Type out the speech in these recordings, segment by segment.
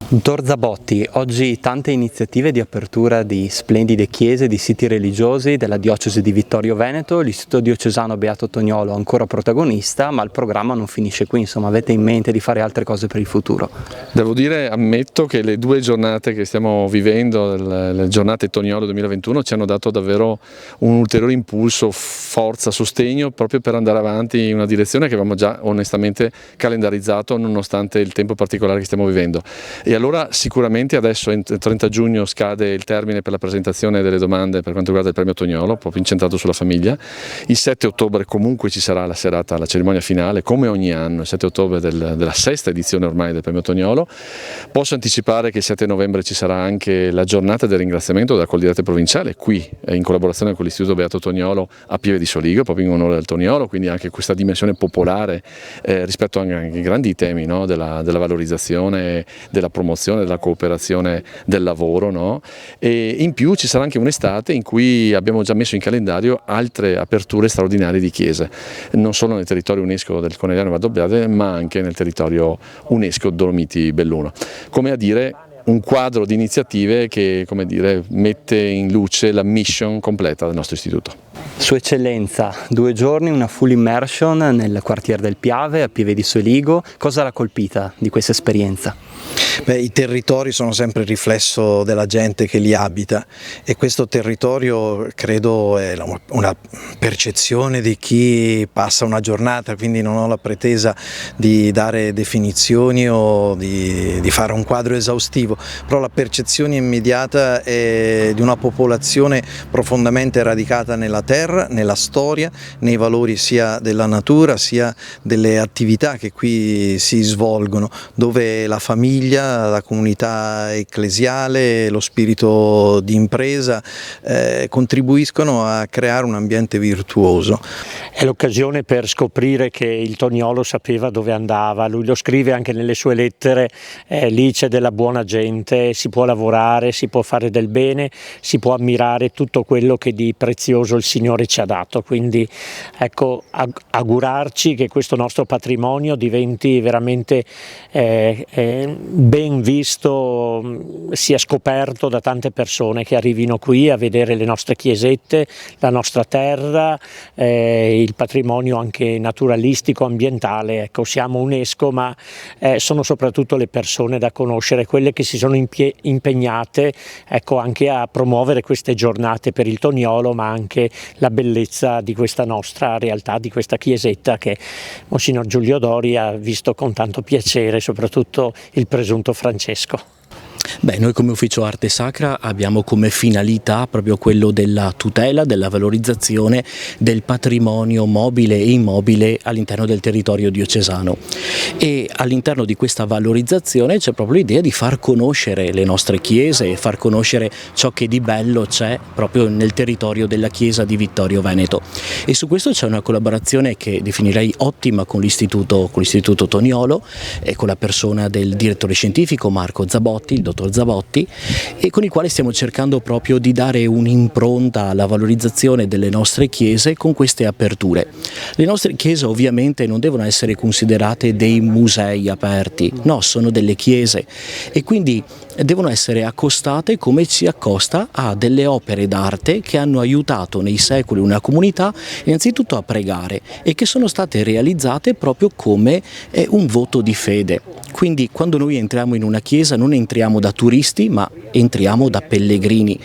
Dottor Zabotti, oggi tante iniziative di apertura di splendide chiese, di siti religiosi della diocesi di Vittorio Veneto, l'Istituto Diocesano Beato Toniolo ancora protagonista, ma il programma non finisce qui, insomma avete in mente di fare altre cose per il futuro? Devo dire, ammetto che le due giornate che stiamo vivendo, le giornate Toniolo 2021, ci hanno dato davvero un ulteriore impulso, forza, sostegno proprio per andare avanti in una direzione che avevamo già onestamente calendarizzato nonostante il tempo particolare che stiamo vivendo. E allora sicuramente adesso il 30 giugno scade il termine per la presentazione delle domande per quanto riguarda il premio Toniolo, proprio incentrato sulla famiglia. Il 7 ottobre comunque ci sarà la serata, la cerimonia finale, come ogni anno, il 7 ottobre della sesta edizione ormai del premio Toniolo. Posso anticipare che il 7 novembre ci sarà anche la giornata del ringraziamento della Coldiretti provinciale, qui in collaborazione con l'Istituto Beato Toniolo a Pieve di Soligo, proprio in onore del Toniolo, quindi anche questa dimensione popolare rispetto anche ai grandi temi, no? della valorizzazione, della promozione, della cooperazione, del lavoro, no? E in più ci sarà anche un'estate in cui abbiamo già messo in calendario altre aperture straordinarie di chiese, non solo nel territorio UNESCO del Conegliano Valdobbiadene, ma anche nel territorio UNESCO Dolomiti Belluno. Come a dire, un quadro di iniziative che, come dire, mette in luce la mission completa del nostro istituto. Sua Eccellenza, 2 giorni, una full immersion nel quartiere del Piave, a Pieve di Soligo. Cosa l'ha colpita di questa esperienza? I territori sono sempre il riflesso della gente che li abita e questo territorio credo è una percezione di chi passa una giornata, quindi non ho la pretesa di dare definizioni o di fare un quadro esaustivo, però la percezione immediata è di una popolazione profondamente radicata nella terra, nella storia, nei valori sia della natura sia delle attività che qui si svolgono, dove la famiglia, la comunità ecclesiale, lo spirito di impresa contribuiscono a creare un ambiente virtuoso. È l'occasione per scoprire che il Toniolo sapeva dove andava, lui lo scrive anche nelle sue lettere, lì c'è della buona gente, si può lavorare, si può fare del bene, si può ammirare tutto quello che di prezioso il Signore ci ha dato, quindi ecco, augurarci che questo nostro patrimonio diventi veramente ben visto, sia scoperto da tante persone che arrivino qui a vedere le nostre chiesette, la nostra terra, il patrimonio anche naturalistico, ambientale. Ecco, siamo UNESCO, ma sono soprattutto le persone da conoscere, quelle che si sono impegnate, ecco, anche a promuovere queste giornate per il Toniolo, ma anche la bellezza di questa nostra realtà, di questa chiesetta che Monsignor Giulio Dori ha visto con tanto piacere, soprattutto il presunto Francesco. Noi come Ufficio Arte Sacra abbiamo come finalità proprio quello della tutela, della valorizzazione del patrimonio mobile e immobile all'interno del territorio diocesano, e all'interno di questa valorizzazione c'è proprio l'idea di far conoscere le nostre chiese e far conoscere ciò che di bello c'è proprio nel territorio della chiesa di Vittorio Veneto, e su questo c'è una collaborazione che definirei ottima con l'Istituto Toniolo e con la persona del direttore scientifico Marco Zabotti, il dottor Zabotti, e con il quale stiamo cercando proprio di dare un'impronta alla valorizzazione delle nostre chiese con queste aperture. Le nostre chiese ovviamente non devono essere considerate dei musei aperti, no, sono delle chiese e quindi devono essere accostate come si accosta a delle opere d'arte che hanno aiutato nei secoli una comunità innanzitutto a pregare e che sono state realizzate proprio come un voto di fede. Quindi quando noi entriamo in una chiesa non entriamo da turisti, ma entriamo da pellegrini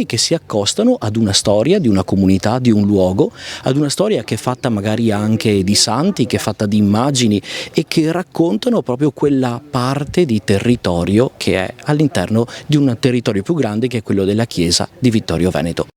che si accostano ad una storia di una comunità, di un luogo, ad una storia che è fatta magari anche di santi, che è fatta di immagini e che raccontano proprio quella parte di territorio che è all'interno di un territorio più grande che è quello della chiesa di Vittorio Veneto.